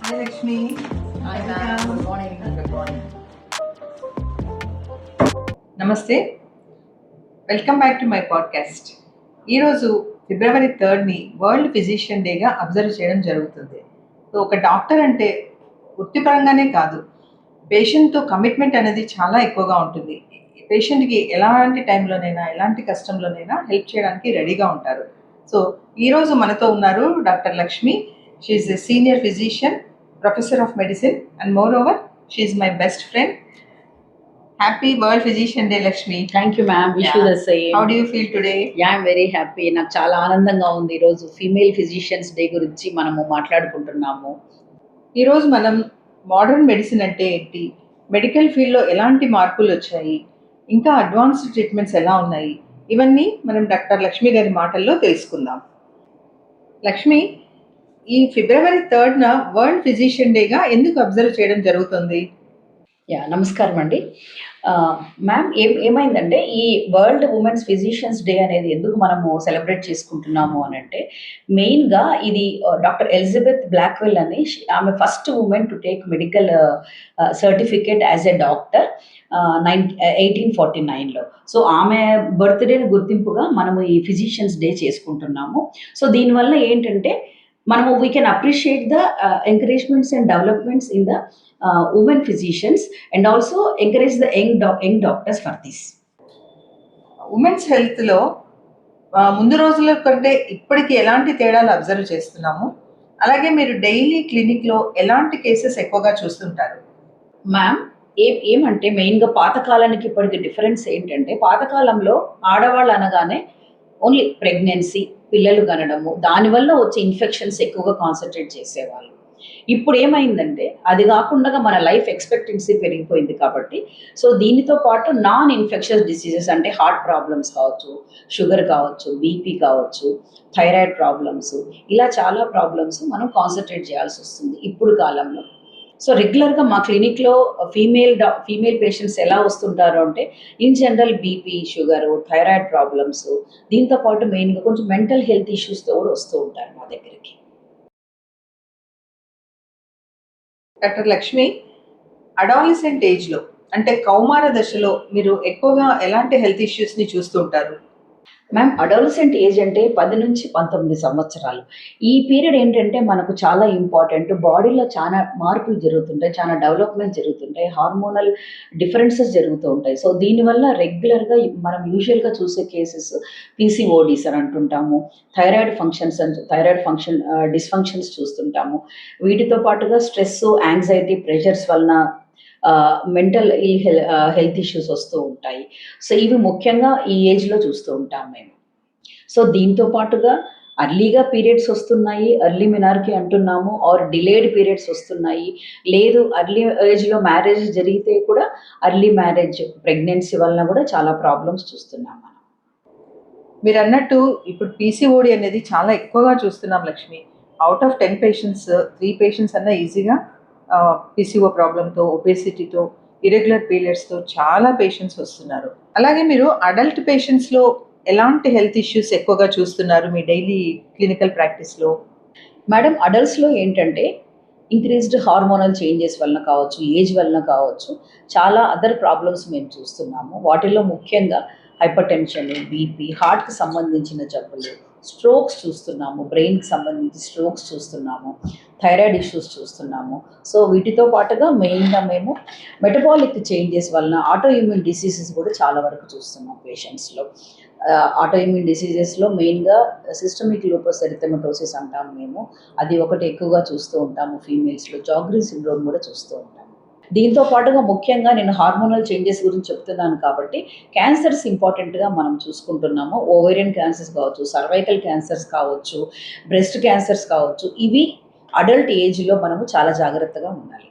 Hi Lakshmi. Hi ma'am, good morning. Good morning. నమస్తే, welcome back to my podcast. ఈరోజు ఫిబ్రవరి 3ని world physician డేగా observe చేయడం జరుగుతుంది. So ఒక డాక్టర్ అంటే వృత్తిపరంగానే కాదు, పేషెంట్తో కమిట్మెంట్ అనేది చాలా ఎక్కువగా ఉంటుంది. పేషెంట్కి ఎలాంటి టైంలోనైనా ఎలాంటి కష్టంలోనైనా హెల్ప్ చేయడానికి రెడీగా ఉంటారు. సో ఈరోజు మనతో ఉన్నారు doctor Lakshmi. She's a senior physician, professor of medicine and moreover she's my best friend. Happy world physician day Lakshmi. Thank you ma'am, wish you the same. How do you feel today? Yeah, I'm very happy. నాకు చాలా ఆనందంగా ఉంది ఈరోజు female physicians day గురించి మనము మాట్లాడుకుంటున్నాము. ఈరోజు మనం modern medicine అంటే ఏంటి, మెడికల్ ఫీల్డ్లో ఎలాంటి మార్పులు వచ్చాయి, ఇంకా అడ్వాన్స్డ్ ట్రీట్మెంట్స్ ఎలా ఉన్నాయి, ఇవన్నీ మనం డాక్టర్ లక్ష్మి గారి మాటల్లో తెలుసుకుందాం. లక్ష్మి, ఈ ఫిబ్రవరి 3న వరల్డ్ ఫిజిషియన్ డేగా ఎందుకు అబ్జర్వ్ చేయడం జరుగుతుంది? నమస్కారం అండి. మ్యామ్, ఏమైందంటే ఈ వరల్డ్ ఉమెన్స్ ఫిజిషియన్స్ డే అనేది ఎందుకు మనము సెలబ్రేట్ చేసుకుంటున్నాము అని అంటే, మెయిన్గా ఇది డాక్టర్ ఎలిజబెత్ బ్లాక్వెల్ అని ఆమె first women to take medical certificate as a doctor 1849లో. సో ఆమె బర్త్డేని గుర్తింపుగా మనము ఈ ఫిజిషియన్స్ డే చేసుకుంటున్నాము. సో దీనివల్ల ఏంటంటే మనము we can appreciate the encouragements and developments in the women physicians and also encourage the young doctors for this. Women's హెల్త్లో ముందు రోజుల కంటే ఇప్పటికి ఎలాంటి తేడాలు అబ్జర్వ్ చేస్తున్నాము, అలాగే మీరు డైలీ క్లినిక్లో ఎలాంటి కేసెస్ ఎక్కువగా చూస్తుంటారు? మ్యామ్, ఏమంటే మెయిన్గా పాతకాలానికి ఇప్పటికి డిఫరెన్స్ ఏంటంటే, పాతకాలంలో ఆడవాళ్ళు అనగానే ఓన్లీ ప్రెగ్నెన్సీ, పిల్లలు కనడము, దానివల్ల వచ్చే ఇన్ఫెక్షన్స్ ఎక్కువగా కాన్సన్ట్రేట్ చేసేవాళ్ళు. ఇప్పుడు ఏమైందంటే అది కాకుండా మన లైఫ్ ఎక్స్పెక్టెన్సీ పెరిగిపోయింది కాబట్టి, సో దీనితో పాటు నాన్ ఇన్ఫెక్షస్ డిసీజెస్ అంటే హార్ట్ ప్రాబ్లమ్స్ కావచ్చు, షుగర్ కావచ్చు, బీపీ కావచ్చు, థైరాయిడ్ ప్రాబ్లమ్స్, ఇలా చాలా ప్రాబ్లమ్స్ మనం కాన్సన్ట్రేట్ చేయాల్సి వస్తుంది ఇప్పుడు కాలంలో. సో రెగ్యులర్గా మా క్లినిక్లో ఫీమేల్ పేషెంట్స్ ఎలా వస్తుంటారు అంటే, in general BP, sugar, thyroid problems, దీంతో పాటు మెయిన్గా కొంచెం మెంటల్ హెల్త్ ఇష్యూస్తో కూడా వస్తూ ఉంటారు మా దగ్గరికి. డాక్టర్ లక్ష్మి, అడాలసెంట్ ఏజ్లో అంటే కౌమార దశలో మీరు ఎక్కువగా ఎలాంటి హెల్త్ ఇష్యూస్ని చూస్తుంటారు? మ్యామ్, అడాలసెంట్ ఏజ్ అంటే 10 నుంచి 19 సంవత్సరాలు. ఈ పీరియడ్ ఏంటంటే మనకు చాలా ఇంపార్టెంట్. బాడీలో చాలా మార్పులు జరుగుతుంటాయి, చాలా డెవలప్మెంట్ జరుగుతుంటాయి, హార్మోనల్ డిఫరెన్సెస్ జరుగుతూ ఉంటాయి. సో దీనివల్ల రెగ్యులర్గా మనం యూజువల్గా చూసే కేసెస్ పీసీఓడీస్ అని అంటుంటాము, థైరాయిడ్ ఫంక్షన్ డిస్ఫంక్షన్స్ చూస్తుంటాము. వీటితో పాటుగా స్ట్రెస్, యాంగ్జైటీ, ప్రెషర్స్ వలన మెంటల్ హెల్త్ ఇష్యూస్ వస్తూ ఉంటాయి. సో ఇవి ముఖ్యంగా ఈ ఏజ్లో చూస్తూ ఉంటాం మేము. సో దీంతో పాటుగా అర్లీగా పీరియడ్స్ వస్తున్నాయి, ఎర్లీ మినార్కి అంటున్నాము, ఆర్ డిలేడ్ పీరియడ్స్ వస్తున్నాయి. లేదు, అర్లీ ఏజ్లో మ్యారేజ్ జరిగితే కూడా అర్లీ మ్యారేజ్, ప్రెగ్నెన్సీ వలన కూడా చాలా ప్రాబ్లమ్స్ చూస్తున్నాం మనం. మీరు అన్నట్టు ఇప్పుడు పీసీఓడి అనేది చాలా ఎక్కువగా చూస్తున్నాం Lakshmi. Out of 10 patients 3 patients అన్న ఈజీగా పీసీఓ ప్రాబ్లంతో, ఒబేసిటీతో, ఇరెగ్యులర్ పీరియడ్స్తో చాలా పేషెంట్స్ వస్తున్నారు. అలాగే మీరు అడల్ట్ పేషెంట్స్లో ఎలాంటి హెల్త్ ఇష్యూస్ ఎక్కువగా చూస్తున్నారు మీ డైలీ క్లినికల్ ప్రాక్టీస్లో? మేడం, అడల్ట్స్లో ఏంటంటే ఇంక్రీజ్డ్ హార్మోనల్ చేంజెస్ వలన కావచ్చు, ఏజ్ వలన కావచ్చు, చాలా అదర్ ప్రాబ్లమ్స్ మేము చూస్తున్నాము. వాటిల్లో ముఖ్యంగా హైపర్ టెన్షన్, బీపీ, హార్ట్కి సంబంధించిన జబ్బులు, స్ట్రోక్స్ చూస్తున్నాము, బ్రెయిన్కి సంబంధించి స్ట్రోక్స్ చూస్తున్నాము, థైరాయిడ్ ఇష్యూస్ చూస్తున్నాము. సో వీటితో పాటుగా మెయిన్గా మేము మెటబాలిక్ చేంజెస్ వలన ఆటో ఇమ్యూన్ డిసీజెస్ కూడా చాలా వరకు చూస్తున్నాం పేషెంట్స్లో. ఆటో ఇమ్యూన్ డిసీజెస్లో మెయిన్గా సిస్టమిక్ లూపస్ ఎరిథెమటోసిస్ అంటాము మేము, అది ఒకటి ఎక్కువగా చూస్తూ ఉంటాము. ఫీమేల్స్లో జాగ్రీ సిండ్రోమ్ కూడా చూస్తూ ఉంటాము. దీంతో పాటుగా ముఖ్యంగా నేను హార్మోనల్ చేంజెస్ గురించి చెప్తున్నాను కాబట్టి క్యాన్సర్స్ ఇంపార్టెంట్గా మనం చూసుకుంటున్నాము. ఓవేరియన్ క్యాన్సర్స్ కావచ్చు, సర్వైకల్ క్యాన్సర్స్ కావచ్చు, బ్రెస్ట్ క్యాన్సర్స్ కావచ్చు, ఇవి అడల్ట్ ఏజ్లో మనము చాలా జాగ్రత్తగా ఉండాలి.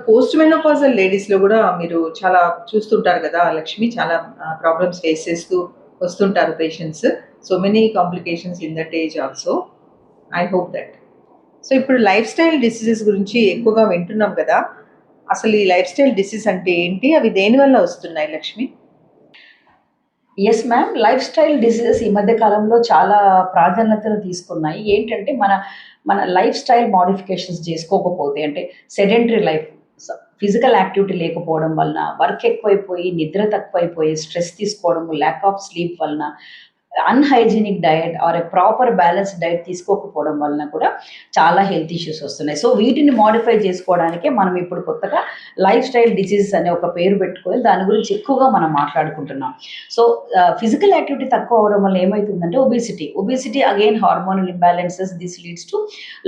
పోస్ట్ మెనోపాజల్ లేడీస్లో కూడా మీరు చాలా చూస్తుంటారు కదా లక్ష్మి, చాలా ప్రాబ్లమ్స్ ఫేస్ చేస్తూ వస్తుంటారు patients. So many complications in that age also. I hope that. So ఇప్పుడు లైఫ్ స్టైల్ డిసీజెస్ గురించి ఎక్కువగా వింటున్నాం కదా, అసలు ఈ లైఫ్ స్టైల్ డిసీజ్ అంటే ఏంటి, అవి దేనివల్ల వస్తున్నాయి Lakshmi? Yes ma'am. Life style diseases ఈ మధ్య కాలంలో చాలా ప్రాధాన్యతను తీసుకున్నాయి. ఏంటంటే మన మన లైఫ్ స్టైల్ మోడిఫికేషన్స్ చేసుకోకపోతే అంటే సెడెంటరీ లైఫ్ ఫిజికల్ యాక్టివిటీ లేకపోవడం వలన, వర్క్ ఎక్కువైపోయి, నిద్ర తక్కువైపోయి, స్ట్రెస్ తీసుకోవడము, ల్యాక్ ఆఫ్ స్లీప్ వలన, unhygienic diet or a proper balanced diet తీసుకోకపోవడం వలన కూడా చాలా హెల్త్ ఇష్యూస్ వస్తున్నాయి. సో వీటిని మోడిఫై చేసుకోవడానికే మనం ఇప్పుడు కొత్తగా లైఫ్ స్టైల్ డిసీజెస్ అనే ఒక పేరు పెట్టుకొని దాని గురించి ఎక్కువగా మనం మాట్లాడుకుంటున్నాం. సో ఫిజికల్ యాక్టివిటీ తక్కువ అవ్వడం వల్ల ఏమైతుందంటే obesity again hormonal imbalances, this leads to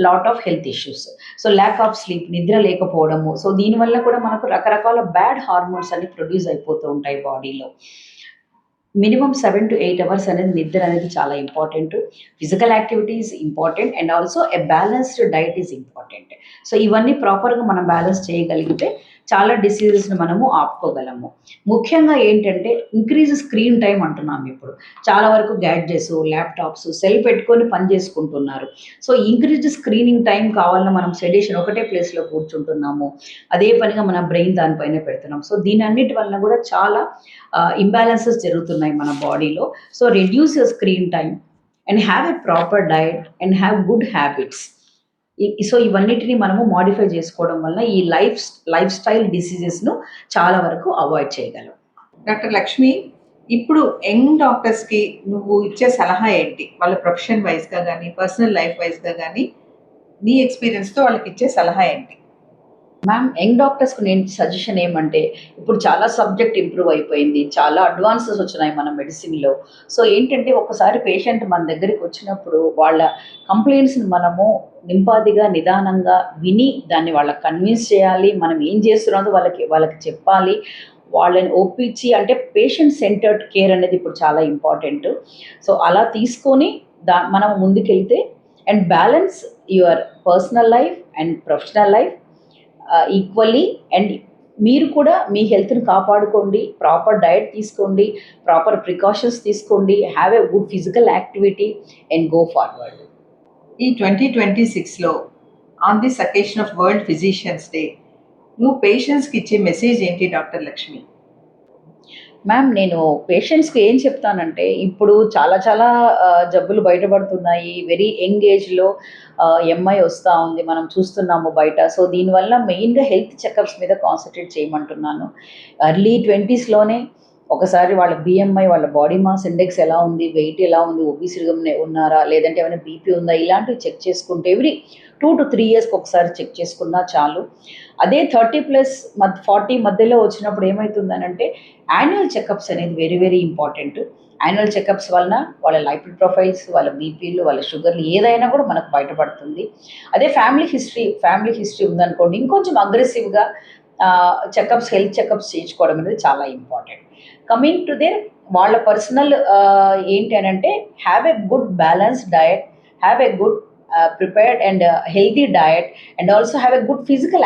lot of health issues. So lack of sleep, నిద్ర లేకపోవడము, సో దీనివల్ల కూడా మనకు రకరకాల బ్యాడ్ హార్మోన్స్ అన్ని ప్రొడ్యూస్ అయిపోతూ ఉంటాయి బాడీలో. మినిమమ్ 7-8 అవర్స్ అనేది నిద్ర అనేది చాలా important. Physical activity is important and also a balanced diet is important. So ఇవన్నీ ప్రాపర్గా మనం బ్యాలెన్స్ చేయగలిగితే చాలా డిసీజెస్ని మనము ఆపుకోగలము. ముఖ్యంగా ఏంటంటే ఇంక్రీజ్ స్క్రీన్ టైం అంటున్నాము ఇప్పుడు. చాలా వరకు గ్యాడ్జెట్స్, ల్యాప్టాప్స్, సెల్ పెట్టుకొని పని చేసుకుంటున్నారు. సో ఇంక్రీజ్డ్ స్క్రీనింగ్ టైం కావాలన్నా మనం సెడేషన్ ఒకటే ప్లేస్లో కూర్చుంటున్నాము. అదే పనిగా మన బ్రెయిన్ దానిపైన పెడుతున్నాం. సో దీని అన్నిటి వలన కూడా చాలా ఇంబ్యాలెన్సెస్ జరుగుతున్నాయి మన బాడీలో. So reduce your screen time and have a proper diet and have good habits. So ఇవన్నిటిని మనము మోడిఫై చేసుకోవడం వల్ల ఈ లైఫ్ స్టైల్ డిసీజెస్ను చాలా వరకు అవాయిడ్ చేయగలం. డాక్టర్ లక్ష్మి, ఇప్పుడు యంగ్ డాక్టర్స్కి నువ్వు ఇచ్చే సలహా ఏంటి? వాళ్ళ ప్రొఫెషన్ వైజ్గా కానీ, పర్సనల్ లైఫ్ వైజ్గా కానీ, నీ ఎక్స్పీరియన్స్తో వాళ్ళకి ఇచ్చే సలహా ఏంటి? మ్యామ్, యంగ్ డాక్టర్స్కి నేను సజెషన్ ఏమంటే, ఇప్పుడు చాలా సబ్జెక్ట్ ఇంప్రూవ్ అయిపోయింది, చాలా అడ్వాన్సెస్ వచ్చినాయి మన మెడిసిన్లో. సో ఏంటంటే ఒకసారి పేషెంట్ మన దగ్గరికి వచ్చినప్పుడు వాళ్ళ కంప్లైంట్స్ని మనము నింపాదిగా నిదానంగా విని దాన్ని వాళ్ళకి కన్విన్స్ చేయాలి. మనం ఏం చేస్తున్నామో వాళ్ళకి చెప్పాలి. వాళ్ళని ఒప్పించి, అంటే పేషెంట్ సెంటర్డ్ కేర్ అనేది ఇప్పుడు చాలా ఇంపార్టెంట్. సో అలా తీసుకొని మనం ముందుకెళ్తే and balance your personal life and professional life equally. And మీరు కూడా మీ హెల్త్ని కాపాడుకోండి, ప్రాపర్ డయట్ తీసుకోండి, ప్రాపర్ ప్రికాషన్స్ తీసుకోండి, have a good physical activity and go forward. ఈ 2026లో on this occasion of world physicians day నువ్వు పేషెంట్స్కి ఇచ్చే మెసేజ్ ఏంటి డాక్టర్ లక్ష్మి? మ్యామ్, నేను పేషెంట్స్కి ఏం చెప్తానంటే, ఇప్పుడు చాలా చాలా జబ్బులు బయటపడుతున్నాయి. వెరీ యంగ్ ఏజ్లో ఎంఐ వస్తూ ఉంది, మనం చూస్తున్నాము బయట. సో దీనివల్ల మెయిన్గా హెల్త్ చెకప్స్ మీద కాన్సన్ట్రేట్ చేయమంటున్నాను. ఎర్లీ 20స్లోనే ఒకసారి వాళ్ళ బిఎంఐ, వాళ్ళ బాడీ మాస్ ఇండెక్స్ ఎలా ఉంది, వెయిట్ ఎలా ఉంది, ఒబిసిటీగా ఉన్నారా, లేదంటే ఏమైనా బీపీ ఉందా, ఇలాంటివి చెక్ చేసుకుంటే ఎవ్రీ 2 to 3 ఇయర్స్కి ఒకసారి చెక్ చేసుకున్నా చాలు. అదే 30+ 40 మధ్యలో వచ్చినప్పుడు ఏమవుతుందనంటే యాన్యువల్ చెకప్స్ అనేది very very important. Annual checkups వలన వాళ్ళ లైపిడ్ ప్రొఫైల్స్, వాళ్ళ బీపీలు, వాళ్ళ షుగర్లు ఏదైనా కూడా మనకు బయటపడుతుంది. అదే ఫ్యామిలీ హిస్టరీ ఉందనుకోండి, ఇంకొంచెం అగ్రెసివ్గా హెల్త్ చెకప్స్ చేయించుకోవడం అనేది చాలా ఇంపార్టెంట్. కమింగ్ టు దేర్ వాళ్ళ పర్సనల్ ఏంటి అని అంటే, have a good balanced diet, have a good prepared and healthy diet and also have a good physical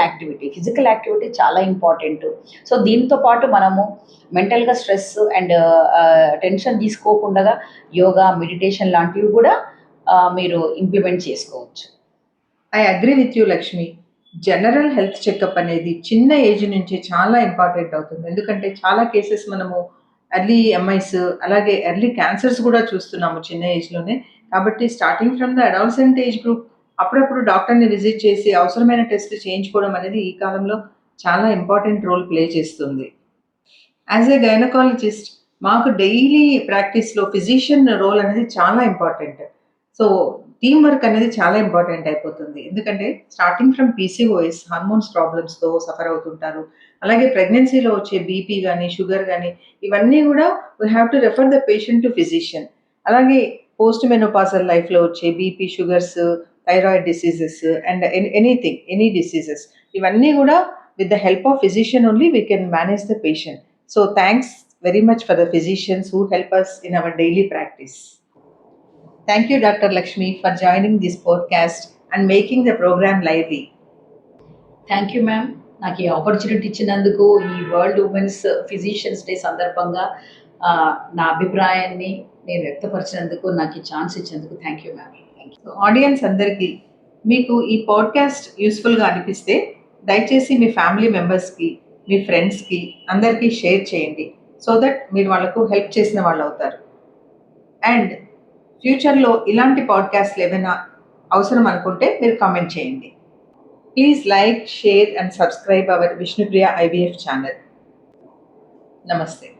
activity చాలా ఇంపార్టెంట్. సో దీంతో పాటు మనము మెంటల్గా స్ట్రెస్ అండ్ టెన్షన్ తీసుకోకుండా యోగా, మెడిటేషన్ లాంటివి కూడా మీరు ఇంప్లిమెంట్ చేసుకోవచ్చు. I agree with you Lakshmi. General health checkup అనేది చిన్న ఏజ్ నుంచి చాలా ఇంపార్టెంట్ అవుతుంది. ఎందుకంటే చాలా కేసెస్ మనము ఎర్లీ ఎంఐస్, అలాగే ఎర్లీ క్యాన్సర్స్ కూడా చూస్తున్నాము చిన్న ఏజ్లోనే. కాబట్టి starting from the adolescent age group అప్పుడప్పుడు డాక్టర్ని విజిట్ చేసి అవసరమైన టెస్ట్లు చేయించుకోవడం అనేది ఈ కాలంలో చాలా ఇంపార్టెంట్ రోల్ ప్లే చేస్తుంది. యాజ్ ఏ గైనకాలజిస్ట్ మాకు డైలీ ప్రాక్టీస్లో ఫిజిషియన్ రోల్ అనేది చాలా ఇంపార్టెంట్. సో టీమ్ వర్క్ అనేది చాలా ఇంపార్టెంట్ అయిపోతుంది. ఎందుకంటే స్టార్టింగ్ ఫ్రమ్ పీసీఓఎస్ హార్మోన్స్ ప్రాబ్లమ్స్తో సఫర్ అవుతుంటారు. అలాగే ప్రెగ్నెన్సీలో వచ్చే బీపీ కానీ, షుగర్ కానీ, ఇవన్నీ కూడా we have to refer the patient to physician. అలాగే పోస్ట్ మెనోపాజల్ లైఫ్లో వచ్చే BP, sugars, thyroid diseases and any diseases, ఇవన్నీ కూడా with the help of physician only we can manage the patient. So thanks very much for the physicians who help us in our daily practice. Thank you Dr. Lakshmi for joining this podcast and making the program lively. Thank you ma'am, నాకు ఈ opportunity ఇచ్చినందుకు, ఈ world women's physicians day సందర్భంగా నా అభిప్రాయాన్ని నేను వ్యక్తపరిచినందుకు, నాకు ఈ ఛాన్స్ ఇచ్చినందుకు thank you ma'am. Thank you. Audience అందరికీ మీకు ఈ పాడ్కాస్ట్ యూస్ఫుల్గా అనిపిస్తే దయచేసి మీ ఫ్యామిలీ మెంబర్స్కి, మీ ఫ్రెండ్స్కి అందరికీ షేర్ చేయండి. సో దట్ మీరు వాళ్ళకు హెల్ప్ చేసిన వాళ్ళు అవుతారు. అండ్ ఫ్యూచర్లో ఇలాంటి పాడ్కాస్ట్లు ఏమైనా అవసరం అనుకుంటే మీరు కామెంట్ చేయండి. Please like, share and subscribe our Vishnupriya IVF channel. నమస్తే.